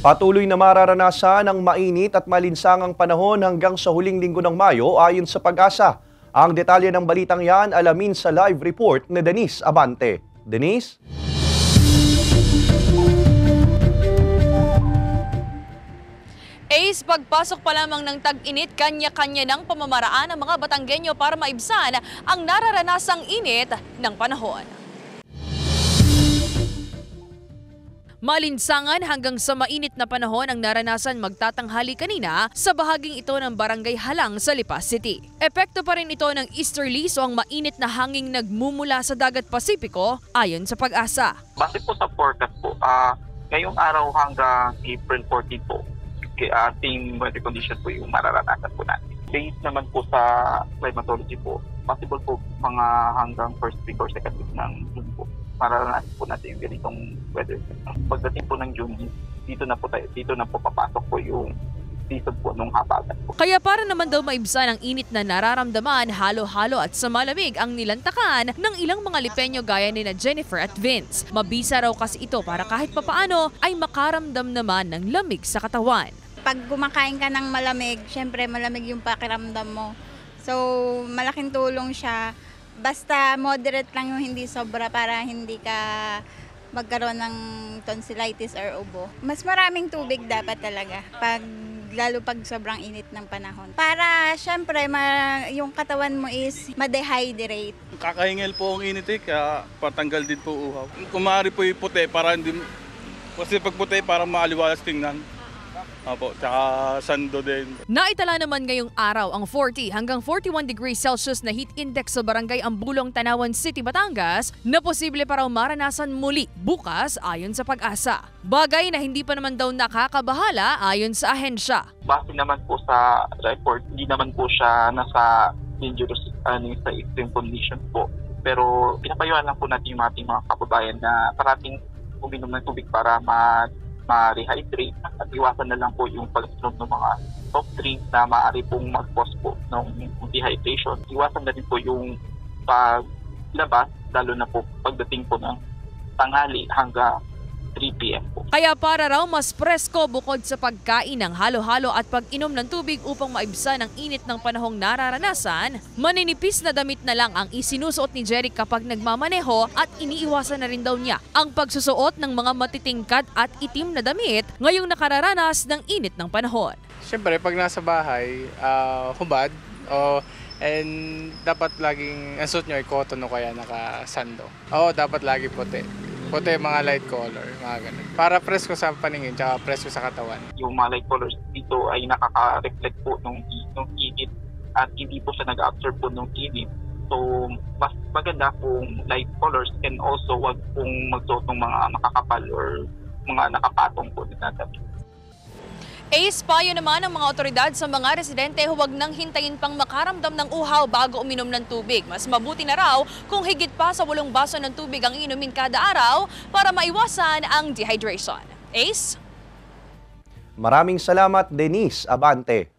Patuloy na mararanasan ang mainit at malinsangang panahon hanggang sa huling linggo ng Mayo ayon sa Pag-asa. Ang detalye ng balitang yan alamin sa live report ni Denise Abante. Denise? Ace, pagpasok pa lamang ng tag-init, kanya-kanya ng pamamaraan ng mga Batanggenyo para maibsan ang nararanasang init ng panahon. Malinsangan hanggang sa mainit na panahon ang naranasan magtatanghali kanina sa bahaging ito ng Barangay Halang sa Lipas City. Epekto pa rin ito ng easterlies o ang mainit na hanging nagmumula sa dagat Pasipiko ayon sa Pag-asa. Base po sa forecast po, ngayong araw hanggang April 14 po, ating weather condition po yung mararanasan po natin. Based naman po sa climatology po, possible po mga hanggang first week or second week ng June po, mararanasan po natin yung ganitong weather. Pagdating po ng June, dito na po papasok po yung season po nung habagat po. Kaya para naman daw maibsan ang init na nararamdaman, halo-halo at sa malamig ang nilantakan ng ilang mga Lipeño gaya ni na Jennifer at Vince. Mabisa raw kasi ito para kahit papaano ay makaramdam naman ng lamig sa katawan. Pag kumakain ka ng malamig, syempre malamig yung pakiramdam mo. So malaking tulong siya. Basta moderate lang yung hindi sobra para hindi ka magkaroon ng tonsillitis or ubo. Mas maraming tubig dapat talaga lalo pag sobrang init ng panahon. Para syempre yung katawan mo is ma-dehydrate. Kakahingil po ang init kaya patanggal din po uhaw. Kung maaari po yung puti para hindi, kasi pag puti para maaliwalas tingnan. Opo, tsaka sando din. Naitala naman ngayong araw ang 40 hanggang 41 degrees Celsius na heat index sa Barangay Ambulong, Tanawan City, Batangas na posible pa raw maranasan muli bukas ayon sa Pag-asa. Bagay na hindi pa naman daw nakakabahala ayon sa ahensya. Base naman po sa report, hindi naman po siya nasa dangerous sa extreme condition po. Pero pinapayuhan lang po natin yung ating mga kababayan na parating uminom ng tubig para ma-rehydrate at iwasan na lang po yung pag-inom ng mga soft drinks na maaari pong mag-cause po ng dehydration. Iwasan na din po yung paglabas, lalo na po pagdating po ng tanghali hanggang 3 p.m. po. Kaya para raw mas presko bukod sa pagkain ng halo-halo at pag-inom ng tubig upang maibsan ang init ng panahong nararanasan, maninipis na damit na lang ang isinusuot ni Jeric kapag nagmamaneho at iniiwasan na rin daw niya ang pagsusuot ng mga matitingkad at itim na damit ngayong nakararanas ng init ng panahon. Siyempre pag nasa bahay, hubad, and dapat laging ang suot nyo ay cotton o kaya nakasando. Dapat lagi puti. Puti, mga light color, mga ganun. Para presko sa paningin, tsaka presko sa katawan. Yung mga light colors dito ay nakaka-reflect po ng init at hindi po siya nag-absorb po ng init. So, mas maganda kung light colors and also wag pong magsuot ng mga makakapal or mga nakapatong po na damit. Ace, payo naman ng mga otoridad sa mga residente huwag nang hintayin pang makaramdam ng uhaw bago uminom ng tubig. Mas mabuti na raw kung higit pa sa 8 baso ng tubig ang inumin kada araw para maiwasan ang dehydration. Ace? Maraming salamat, Denise Abante.